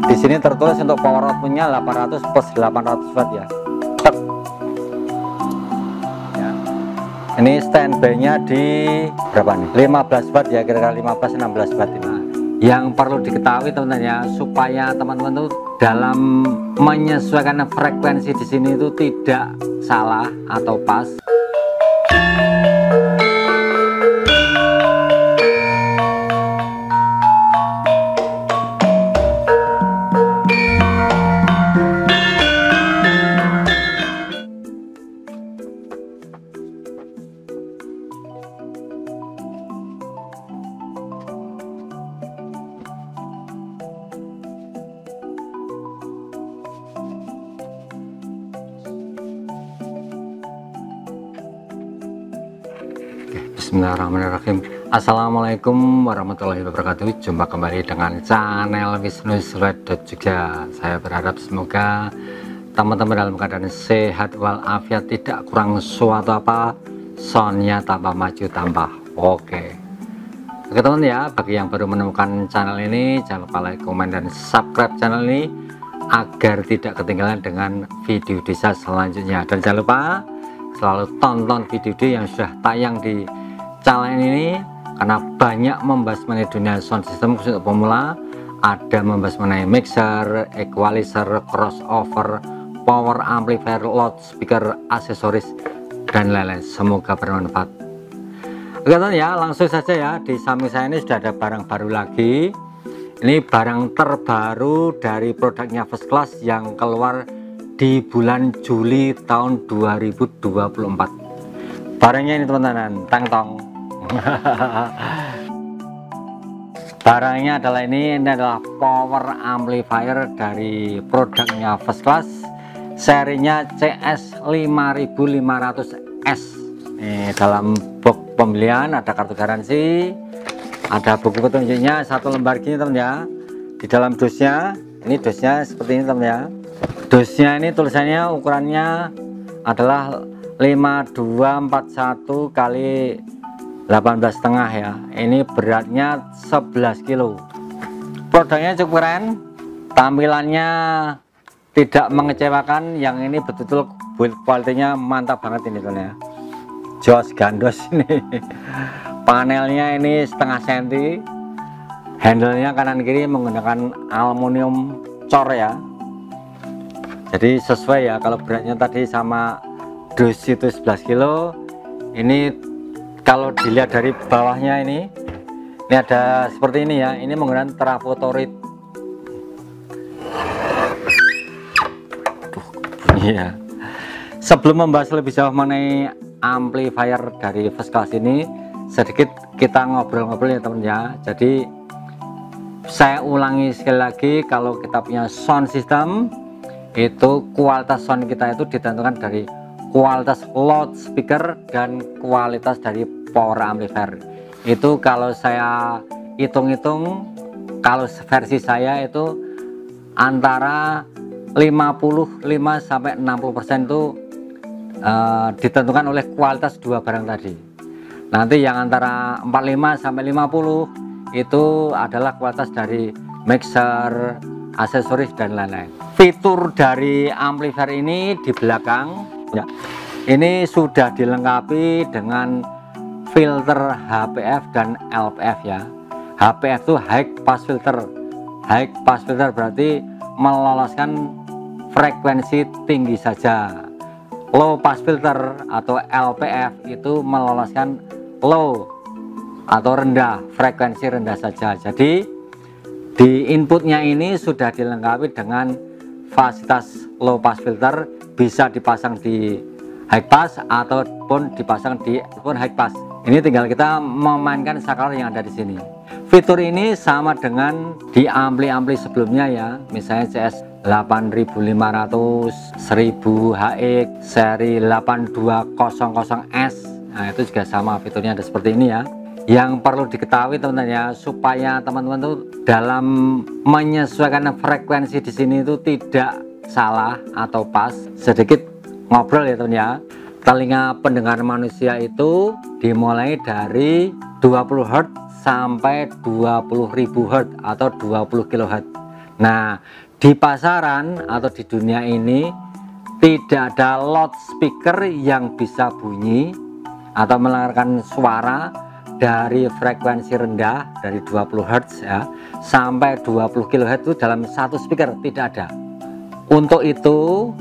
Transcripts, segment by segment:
Di sini tertulis untuk power outputnya 800 plus 800 watt ya. Tek. Ya. Ini standby-nya di berapa nih? 15 watt ya, kira-kira 15-16 watt ini. Yang perlu diketahui teman-teman ya, supaya teman-teman tuh dalam menyesuaikan frekuensi di sini itu tidak salah atau pas. Bismillahirrahmanirrahim. Assalamualaikum warahmatullahi wabarakatuh. Jumpa kembali dengan channel Wisnu_Jogja. Saya berharap semoga teman-teman dalam keadaan sehat walafiat, tidak kurang suatu apa, soundnya tambah maju tambah oke teman ya. Bagi yang baru menemukan channel ini, jangan lupa like, komen, dan subscribe channel ini agar tidak ketinggalan dengan video desa selanjutnya. Dan jangan lupa selalu tonton video-video yang sudah tayang di channel ini, karena banyak membahas mengenai dunia sound system khusus untuk pemula. Ada membahas mengenai mixer, equalizer, crossover, power amplifier, loudspeaker, aksesoris, dan lain-lain. Semoga bermanfaat. Oke teman ya, langsung saja ya. Di samping saya ini sudah ada barang baru lagi. Ini barang terbaru dari produknya First Class yang keluar di bulan Juli tahun 2024. Barangnya ini teman-teman, tang-tong. Barangnya adalah ini adalah power amplifier dari produknya First Class, serinya CS5500S. Dalam box pembelian ada kartu garansi, ada buku petunjuknya satu lembar gini teman ya. Di dalam dosnya, ini dosnya seperti ini teman ya. Dosnya ini tulisannya ukurannya adalah 5241 kali 18,5 ya. Ini beratnya 11 kilo. Produknya cukup keren, tampilannya tidak mengecewakan. Yang ini betul-betul build quality-nya mantap banget ini teman ya. Jos gandos ini. Panelnya ini setengah senti. Handle-nya kanan kiri menggunakan aluminium cor ya. Jadi sesuai ya, kalau beratnya tadi sama dos itu 11 kilo. Ini kalau dilihat dari bawahnya ini ada seperti ini ya. Ini menggunakan travotorit. Iya. Sebelum membahas lebih jauh mengenai amplifier dari First Class ini, sedikit kita ngobrol-ngobrol ya teman ya. Jadi saya ulangi sekali lagi, kalau kita punya sound system itu kualitas sound kita itu ditentukan dari kualitas loudspeaker dan kualitas dari power amplifier. Itu kalau saya hitung-hitung, kalau versi saya itu antara 55 sampai 60% itu ditentukan oleh kualitas dua barang tadi. Nanti yang antara 45 sampai 50 itu adalah kualitas dari mixer, aksesoris, dan lain-lain. Fitur dari amplifier ini di belakang ya, ini sudah dilengkapi dengan filter HPF dan LPF ya. HPF itu high pass filter. High pass filter berarti meloloskan frekuensi tinggi saja. Low pass filter atau LPF itu meloloskan low atau rendah, frekuensi rendah saja. Jadi di inputnya ini sudah dilengkapi dengan fasilitas low pass filter, bisa dipasang di high pass ataupun dipasang di high pass. Ini tinggal kita memainkan saklar yang ada di sini. Fitur ini sama dengan di ampli-ampli sebelumnya ya, misalnya CS 8500, 1000 HX, seri 8200S. Nah, itu juga sama, fiturnya ada seperti ini ya. Yang perlu diketahui teman-teman ya, supaya teman-teman tuh dalam menyesuaikan frekuensi di sini itu tidak salah atau pas. Sedikit ngobrol ya teman ya. Telinga pendengar manusia itu dimulai dari 20 Hz sampai 20.000 Hz atau 20 kHz. Nah, di pasaran atau di dunia ini tidak ada loudspeaker yang bisa bunyi atau mengeluarkan suara dari frekuensi rendah dari 20 Hz ya sampai 20 kHz itu dalam satu speaker, tidak ada. Untuk itu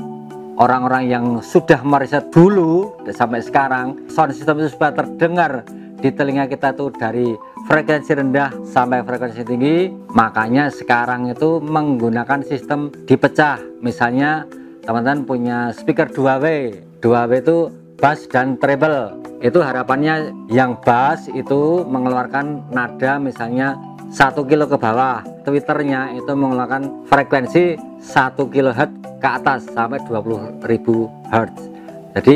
orang-orang yang sudah meriset dulu sampai sekarang sound system itu supaya terdengar di telinga kita tuh dari frekuensi rendah sampai frekuensi tinggi, makanya sekarang itu menggunakan sistem dipecah. Misalnya teman-teman punya speaker 2W itu bass dan treble, itu harapannya yang bass itu mengeluarkan nada misalnya 1 kilo ke bawah, twitternya itu mengeluarkan frekuensi 1 kHz ke atas sampai 20.000 Hz. Jadi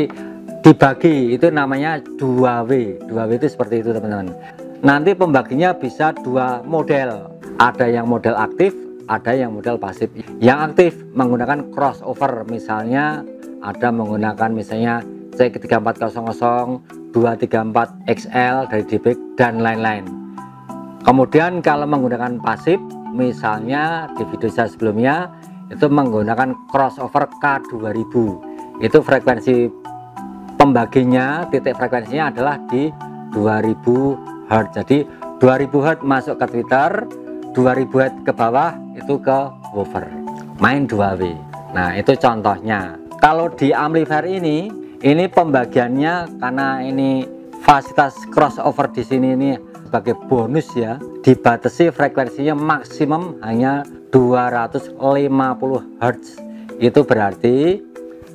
dibagi, itu namanya 2W. 2W itu seperti itu teman-teman. Nanti pembaginya bisa dua model, ada yang model aktif, ada yang model pasif. Yang aktif menggunakan crossover, misalnya ada menggunakan misalnya C3400, 234XL dari DBX dan lain-lain. Kemudian kalau menggunakan pasif, misalnya di video saya sebelumnya itu menggunakan crossover K2000, itu frekuensi pembaginya, titik frekuensinya adalah di 2000 Hz. Jadi 2000 Hz masuk ke Twitter, 2000 Hz ke bawah itu ke woofer, main 2W. Nah, itu contohnya. Kalau di amplifier ini pembagiannya karena ini fasilitas crossover di sini ini sebagai bonus ya, dibatasi frekuensinya maksimum hanya 250 Hz. Itu berarti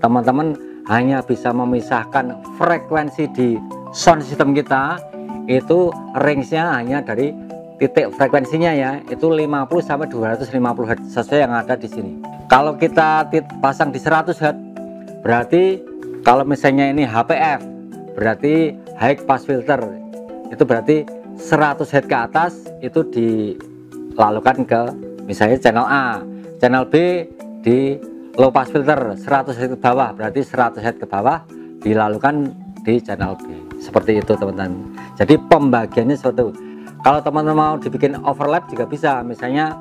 teman-teman hanya bisa memisahkan frekuensi di sound system kita itu range-nya hanya dari titik frekuensinya ya, itu 50 sampai 250 Hz sesuai yang ada di sini. Kalau kita pasang di 100 Hz, berarti kalau misalnya ini HPF, berarti high pass filter, itu berarti 100 Hz ke atas itu dilalukan ke misalnya channel A, channel B di low pass filter, 100 Hz ke bawah berarti 100 Hz ke bawah dilalukan di channel B. Seperti itu teman-teman. Jadi pembagiannya seperti itu. Kalau teman-teman mau dibikin overlap juga bisa, misalnya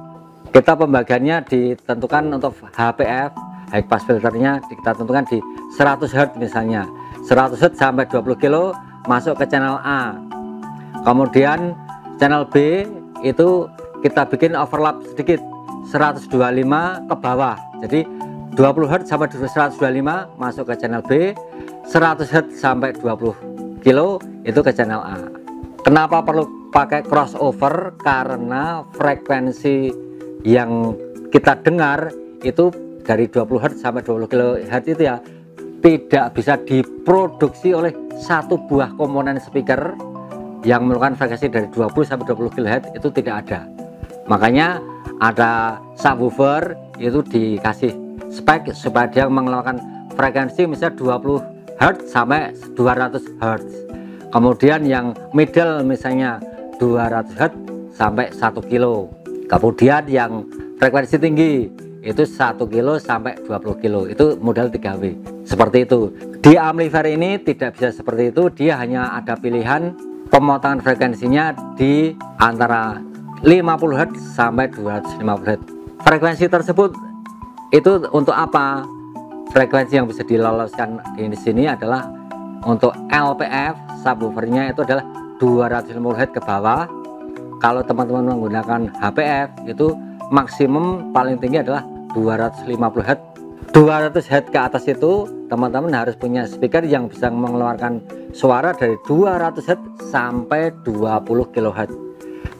kita pembagiannya ditentukan untuk HPF, high pass filternya kita tentukan di 100 Hz misalnya, 100 Hz sampai 20 kilo masuk ke channel A. Kemudian channel B itu kita bikin overlap sedikit, 125 ke bawah, jadi 20 Hz sampai 125 masuk ke channel B, 100 Hz sampai 20 kilo itu ke channel A. Kenapa perlu pakai crossover? Karena frekuensi yang kita dengar itu dari 20 Hz sampai 20 kHz itu ya tidak bisa diproduksi oleh satu buah komponen speaker yang memerlukan frekuensi dari 20 sampai 20 kHz, itu tidak ada. Makanya ada subwoofer itu dikasih spek supaya dia mengeluarkan frekuensi misalnya 20 Hz sampai 200 Hz. Kemudian yang middle misalnya 200 Hz sampai 1 kilo. Kemudian yang frekuensi tinggi itu 1 kilo sampai 20 kilo, itu model 3W. Seperti itu. Di amplifier ini tidak bisa seperti itu, dia hanya ada pilihan pemotongan frekuensinya di antara 50 Hz sampai 250 Hz. Frekuensi tersebut itu untuk apa? Frekuensi yang bisa diloloskan di sini adalah untuk LPF, subwoofernya itu adalah 250 Hz ke bawah. Kalau teman-teman menggunakan HPF itu maksimum paling tinggi adalah 250 Hz. 200 Hz ke atas itu teman-teman harus punya speaker yang bisa mengeluarkan suara dari 200 Hz sampai 20 kHz.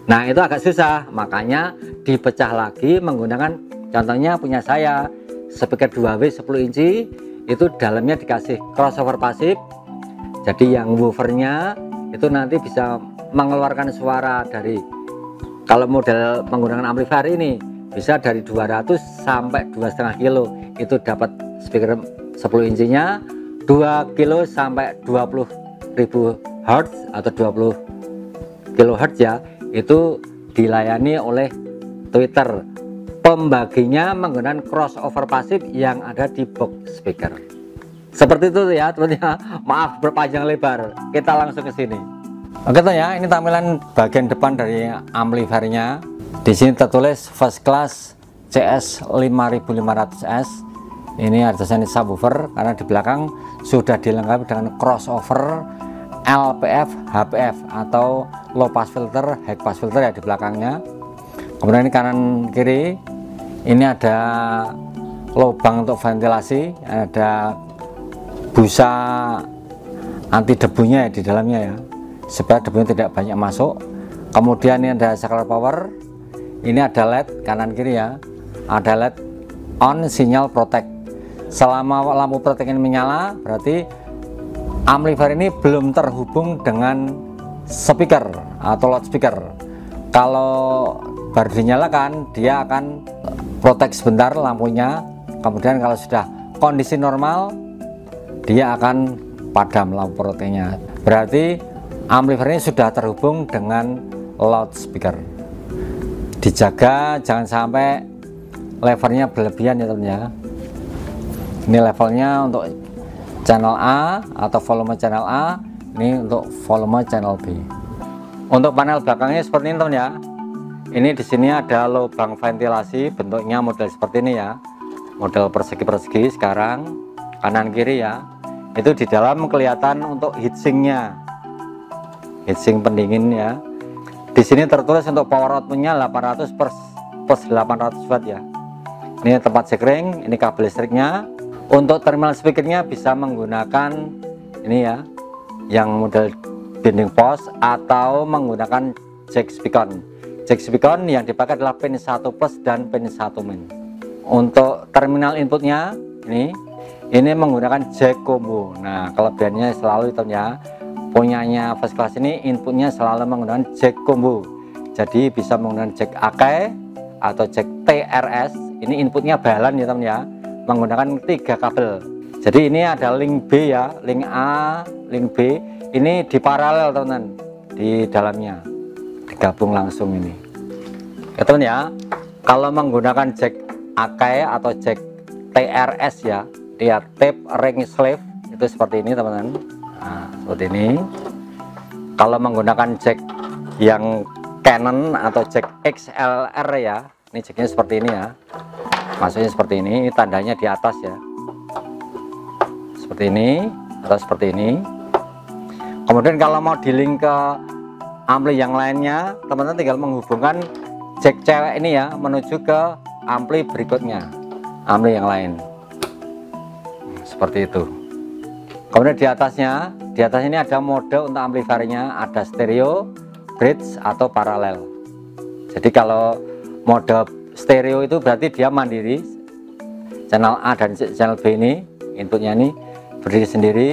Nah, itu agak susah, makanya dipecah lagi menggunakan, contohnya punya saya speaker 2W 10 inci, itu dalamnya dikasih crossover pasif. Jadi yang woofernya itu nanti bisa mengeluarkan suara dari, kalau model menggunakan amplifier ini bisa dari 200 sampai 2,5 kilo, itu dapat speaker 10 incinya, 2 kilo sampai 20.000 Hz atau 20 kHz ya, itu dilayani oleh Twitter. Pembaginya menggunakan crossover pasif yang ada di box speaker. Seperti itu ya teman-teman. Maaf berpanjang lebar. Kita langsung ke sini. Oke tuh ya, ini tampilan bagian depan dari amplifiernya. Di sini tertulis first class CS 5500S. Ini artinya subwoofer karena di belakang sudah dilengkapi dengan crossover LPF HPF atau low pass filter, high pass filter ya di belakangnya. Kemudian ini kanan kiri ini ada lubang untuk ventilasi, ada busa anti debunya ya di dalamnya ya, supaya debunya tidak banyak masuk. Kemudian ini ada saklar power, ini ada LED kanan kiri ya, ada LED on sinyal protect. Selama lampu protect ini menyala berarti amplifier ini belum terhubung dengan speaker atau loudspeaker. Kalau baru dinyalakan dia akan protect sebentar lampunya, kemudian kalau sudah kondisi normal dia akan padam lampu protectnya. Berarti amplifier ini sudah terhubung dengan loudspeaker. Dijaga jangan sampai levelnya berlebihan ya teman ya. Ini levelnya untuk channel A atau volume channel A, ini untuk volume channel B. Untuk panel belakangnya seperti ini teman ya. Ini di sini ada lubang ventilasi, bentuknya model seperti ini ya, model persegi-persegi. Sekarang kanan kiri ya, itu di dalam kelihatan untuk heatsinknya, heatsink pendingin ya. Di sini tertulis untuk power outputnya 800 plus 800 watt ya. Ini tempat sekring, ini kabel listriknya. Untuk terminal speakernya bisa menggunakan ini ya, yang model bending post atau menggunakan jack speakon. Jack speakon yang dipakai adalah pin 1 plus dan pin 1 min. Untuk terminal inputnya ini menggunakan jack combo. Nah, kelebihannya selalu itu ya, punyanya first class ini inputnya selalu menggunakan jack combo. Jadi bisa menggunakan jack AK atau jack TRS. Ini inputnya balan ya teman ya, menggunakan 3 kabel. Jadi ini ada link B ya, link A, link B. Ini di paralel teman-teman, di dalamnya digabung langsung ini. Ya teman ya, kalau menggunakan jack AK atau jack TRS ya, dia tape ring sleeve itu seperti ini teman-teman. Nah, seperti ini. Kalau menggunakan jack yang Canon atau jack XLR ya, ini jacknya seperti ini ya. Maksudnya seperti ini, tandanya di atas ya, seperti ini atau seperti ini. Kemudian kalau mau di-link ke ampli yang lainnya, teman-teman tinggal menghubungkan jack cewek ini ya menuju ke ampli berikutnya, ampli yang lain, seperti itu. Kemudian di atas ini ada mode untuk amplifiernya, ada stereo, bridge atau paralel. Jadi kalau mode stereo itu berarti dia mandiri, channel A dan channel B ini inputnya ini berdiri sendiri.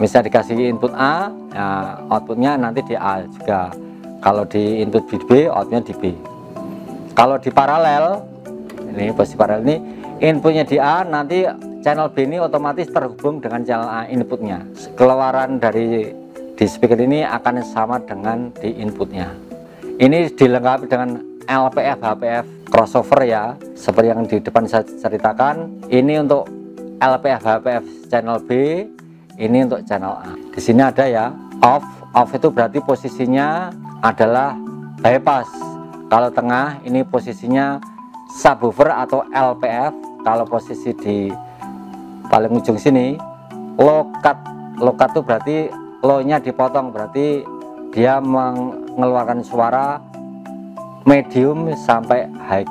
Misal dikasih input A, nah outputnya nanti di A juga. Kalau di input di B, outputnya di B. Kalau di paralel, ini posisi paralel ini inputnya di A, nanti channel B ini otomatis terhubung dengan channel A inputnya. Keluaran dari di speaker ini akan sama dengan di inputnya. Ini dilengkapi dengan LPF HPF crossover ya, seperti yang di depan saya ceritakan. Ini untuk LPF HPF channel B, ini untuk channel A. Di sini ada ya, off itu berarti posisinya adalah bypass. Kalau tengah ini posisinya subwoofer atau LPF. Kalau posisi di paling ujung sini low cut. Low cut itu berarti low-nya dipotong, berarti dia mengeluarkan suara medium sampai high.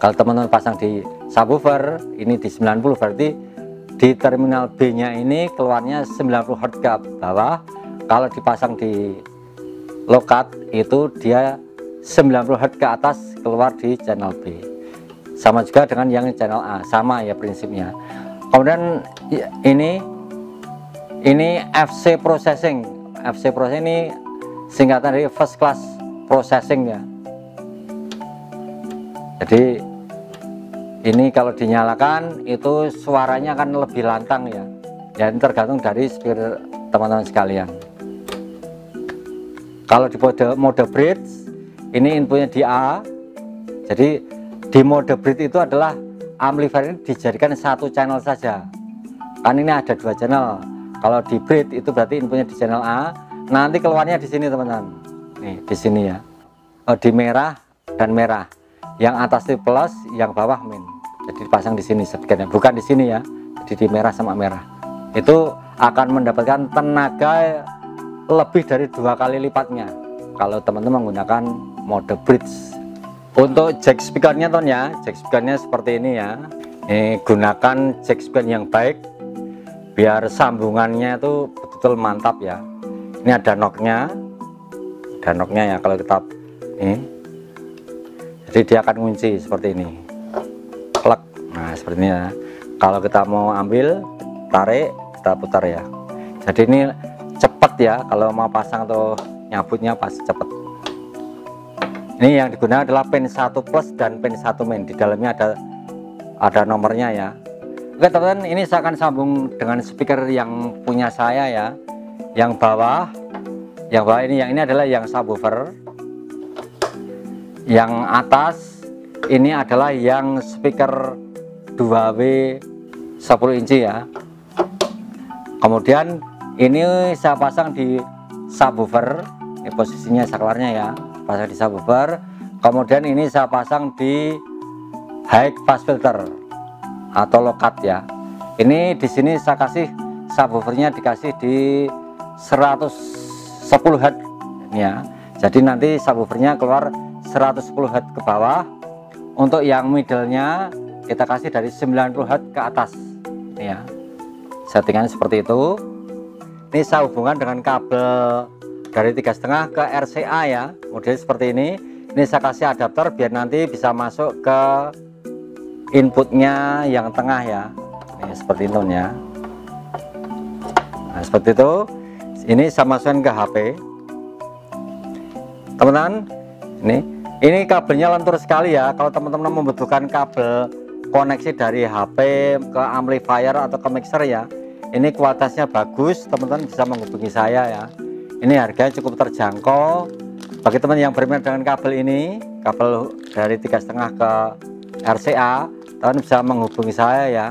Kalau teman-teman pasang di subwoofer ini di 90, berarti di terminal B nya ini keluarnya 90 Hz ke bawah. Kalau dipasang di low cut itu dia 90 Hz ke atas keluar di channel B. Sama juga dengan yang channel A, sama ya prinsipnya. Kemudian ini FC processing. FC processing ini singkatan dari first class processing ya. Jadi ini kalau dinyalakan itu suaranya akan lebih lantang ya. Dan tergantung dari speaker teman-teman sekalian. Kalau di mode bridge ini inputnya di A. Jadi di mode bridge itu adalah amplifier ini dijadikan satu channel saja. Kan ini ada 2 channel. Kalau di bridge itu berarti inputnya di channel A. Nanti keluarnya di sini teman-teman. Nih di sini ya. Di merah dan merah. yang atas itu plus, yang bawah min. Jadi dipasang di sini speakernya, bukan di sini ya. Jadi di merah sama merah. Itu akan mendapatkan tenaga lebih dari 2 kali lipatnya kalau teman-teman menggunakan mode bridge. Untuk jack speakernya ton ya, jack speakernya seperti ini ya. Ini gunakan jack speaker yang baik biar sambungannya itu betul-betul mantap ya. Ini ada knocknya ya kalau kita ini. Jadi dia akan kunci seperti ini. Plek. Nah seperti ini ya. Kalau kita mau ambil, tarik, kita putar ya. Jadi ini cepat ya, kalau mau pasang atau nyabutnya pas cepat. Ini yang digunakan adalah pin 1 plus dan pin 1 min. Di dalamnya ada nomornya ya. Oke teman-teman, ini saya akan sambung dengan speaker yang punya saya ya. Yang bawah ini adalah yang subwoofer. Yang atas ini adalah yang speaker 2W 10 inci ya. Kemudian ini saya pasang di subwoofer. Ini posisinya saklarnya ya, pasang di subwoofer. Kemudian ini saya pasang di high pass filter atau low cut ya. Ini di sini saya kasih subwoofernya dikasih di 110 Hz ya. Jadi nanti subwoofernya keluar 110 Hz ke bawah. Untuk yang middle-nya kita kasih dari 90 Hz ke atas ya. Settingan seperti itu. Ini saya hubungkan dengan kabel dari 3,5 ke RCA ya, model seperti ini. Ini saya kasih adapter biar nanti bisa masuk ke inputnya yang tengah ya. Ini seperti itu ya. Nah seperti itu. Ini saya masukkan ke HP teman-teman. Ini kabelnya lentur sekali ya. Kalau teman-teman membutuhkan kabel koneksi dari HP ke amplifier atau ke mixer ya, ini kualitasnya bagus, teman-teman bisa menghubungi saya ya. Ini harganya cukup terjangkau. Bagi teman yang berminat dengan kabel ini, kabel dari 3,5 ke RCA, teman bisa menghubungi saya ya.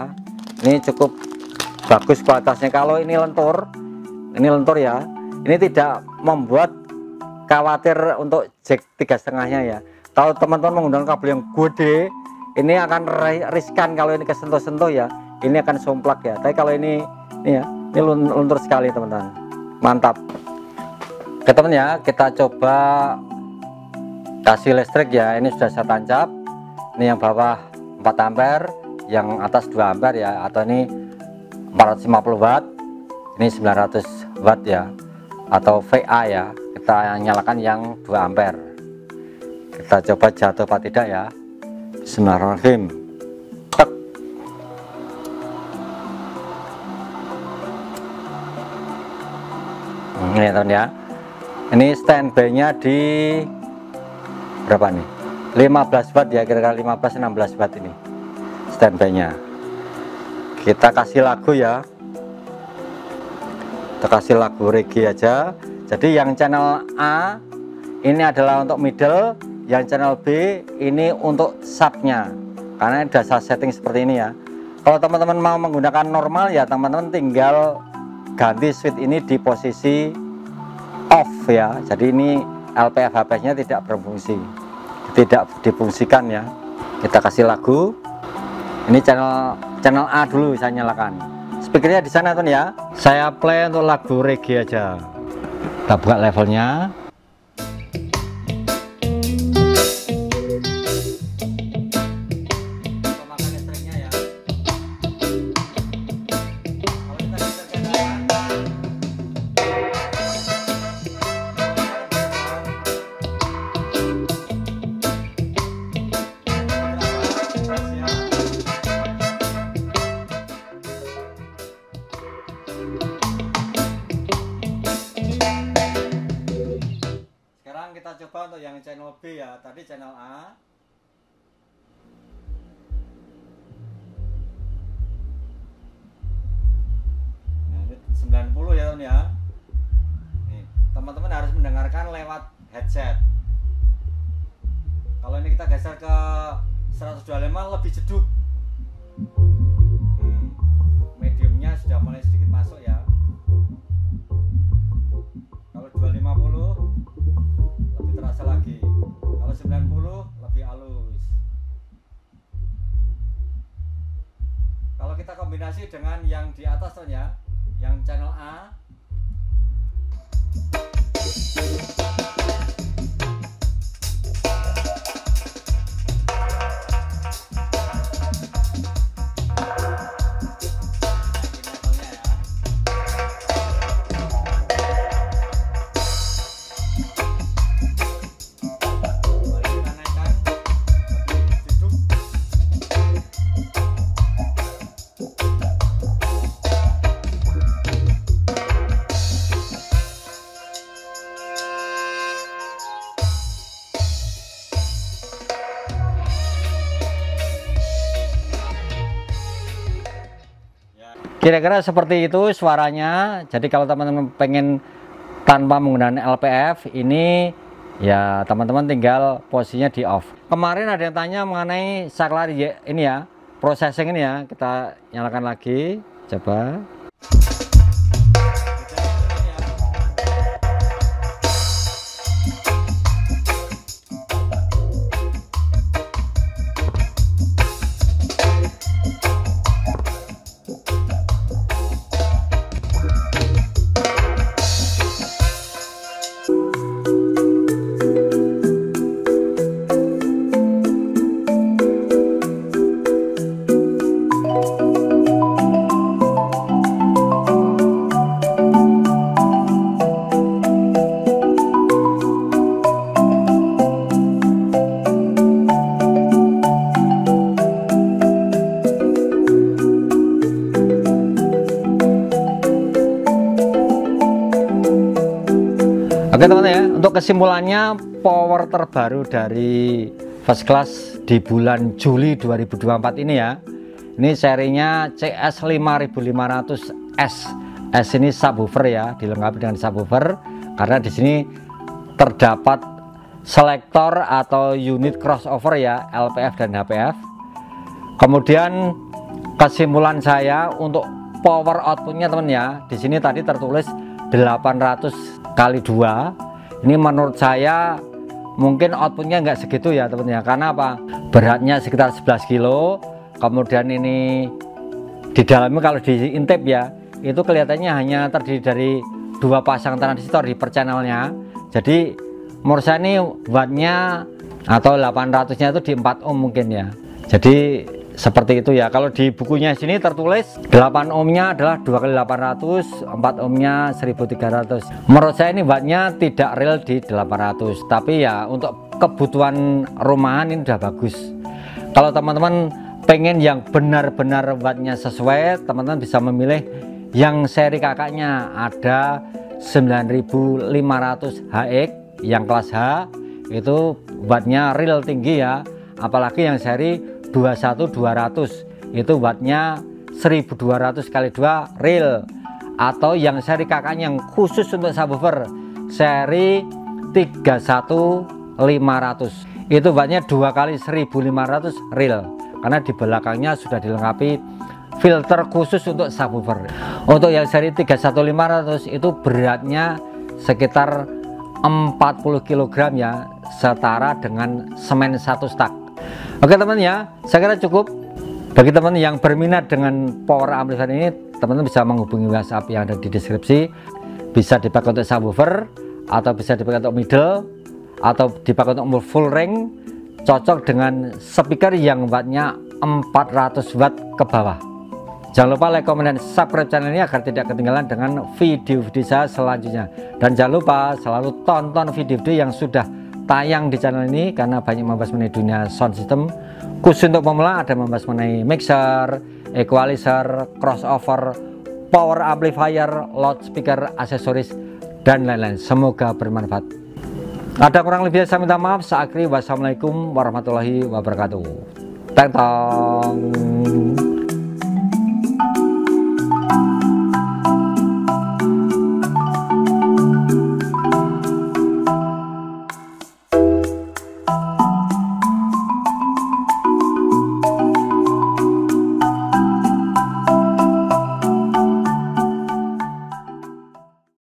Ini cukup bagus kualitasnya. Kalau ini lentur ya, ini tidak membuat khawatir untuk jack 3,5-nya ya. Kalau teman-teman menggunakan kabel yang gede, ini akan riskan kalau ini kesentuh-sentuh ya. Ini akan somplak ya. Tapi kalau ini ya, ini luntur sekali teman-teman. Mantap. Oke teman ya, kita coba kasih listrik ya. Ini sudah saya tancap. Ini yang bawah 4 ampere, yang atas 2 ampere ya, atau ini 450 watt. Ini 900 watt ya, atau VA ya. Kita nyalakan yang 2 ampere. Kita coba jatuh apa tidak ya. Bismillahirrahmanirrahim. Ini ya teman ya. Ini standby nya di berapa nih, 15 watt ya, kira-kira 15-16 watt ini standby nya. Kita kasih lagu ya, kita kasih lagu reggae aja. Jadi yang channel A ini adalah untuk middle, yang channel B ini untuk subnya, karena sudah saya setting seperti ini ya. Kalau teman-teman mau menggunakan normal ya, teman-teman tinggal ganti switch ini di posisi off ya. Jadi ini LPF HP-nya tidak berfungsi, tidak difungsikan ya. Kita kasih lagu. Ini channel A dulu saya nyalakan. Speakernya di sana tuh ya. Saya play untuk lagu reggae aja. Kita buka levelnya. Kita coba untuk yang channel B ya, tadi channel A. Nah, ini 90 ya teman ya. Nih, teman-teman harus mendengarkan lewat headset. Kalau ini kita geser ke 125 lebih jeduk. Mediumnya sudah mulai sedikit masuk ya. Kalau 250 lebih terasa lagi. Kalau 90 lebih halus. kombinasi dengan yang di atas tuh ya, yang channel A. Kira-kira seperti itu suaranya. Jadi kalau teman-teman pengen tanpa menggunakan LPF ini, ya teman-teman tinggal posisinya di off. Kemarin ada yang tanya mengenai saklar ini ya, processing ini ya. Kita nyalakan lagi, coba. Oke teman-teman ya, untuk kesimpulannya power terbaru dari First Class di bulan Juli 2024 ini ya. Ini serinya CS5500S. S ini subwoofer ya, dilengkapi dengan subwoofer karena di sini terdapat selektor atau unit crossover ya, LPF dan HPF. Kemudian kesimpulan saya untuk power outputnya teman ya, di sini tadi tertulis 800 kali 2. Ini menurut saya mungkin outputnya nggak segitu ya teman-teman ya, karena apa, beratnya sekitar 11 kilo. Kemudian ini di dalamnya kalau diintip ya, itu kelihatannya hanya terdiri dari 2 pasang transistor di per channelnya. Jadi menurut saya ini wattnya atau 800 nya itu di 4 ohm mungkin ya. Jadi seperti itu ya. Kalau di bukunya sini tertulis 8 ohmnya adalah 2 kali 800, 4 ohmnya 1300. Menurut saya ini wattnya tidak real di 800, tapi ya untuk kebutuhan rumahan ini udah bagus. Kalau teman-teman pengen yang benar-benar wattnya sesuai, teman-teman bisa memilih yang seri kakaknya, ada 9500 HX yang kelas H, itu wattnya real tinggi ya. Apalagi yang seri 21200 itu wattnya 1200 kali 2 real. Atau yang seri kakaknya yang khusus untuk subwoofer seri 31500 itu wattnya 2 kali 1500 real, karena di belakangnya sudah dilengkapi filter khusus untuk subwoofer. Untuk yang seri 31500 itu beratnya sekitar 40 kg ya, setara dengan semen 1 stak. Oke teman ya, saya kira cukup. Bagi teman yang berminat dengan power amplifier ini, teman-teman bisa menghubungi WhatsApp yang ada di deskripsi. Bisa dipakai untuk subwoofer, atau bisa dipakai untuk middle, atau dipakai untuk full range. Cocok dengan speaker yang wattnya 400 watt ke bawah. Jangan lupa like, komen, dan subscribe channel ini agar tidak ketinggalan dengan video-video saya selanjutnya. Dan jangan lupa selalu tonton video-video yang sudah tayang di channel ini, karena banyak membahas mengenai dunia sound system. Khusus untuk pemula ada membahas mengenai mixer, equalizer, crossover, power amplifier, loudspeaker, aksesoris, dan lain-lain. Semoga bermanfaat. Ada kurang lebih saya minta maaf. Saya akhiri, wassalamualaikum warahmatullahi wabarakatuh. Teng tong.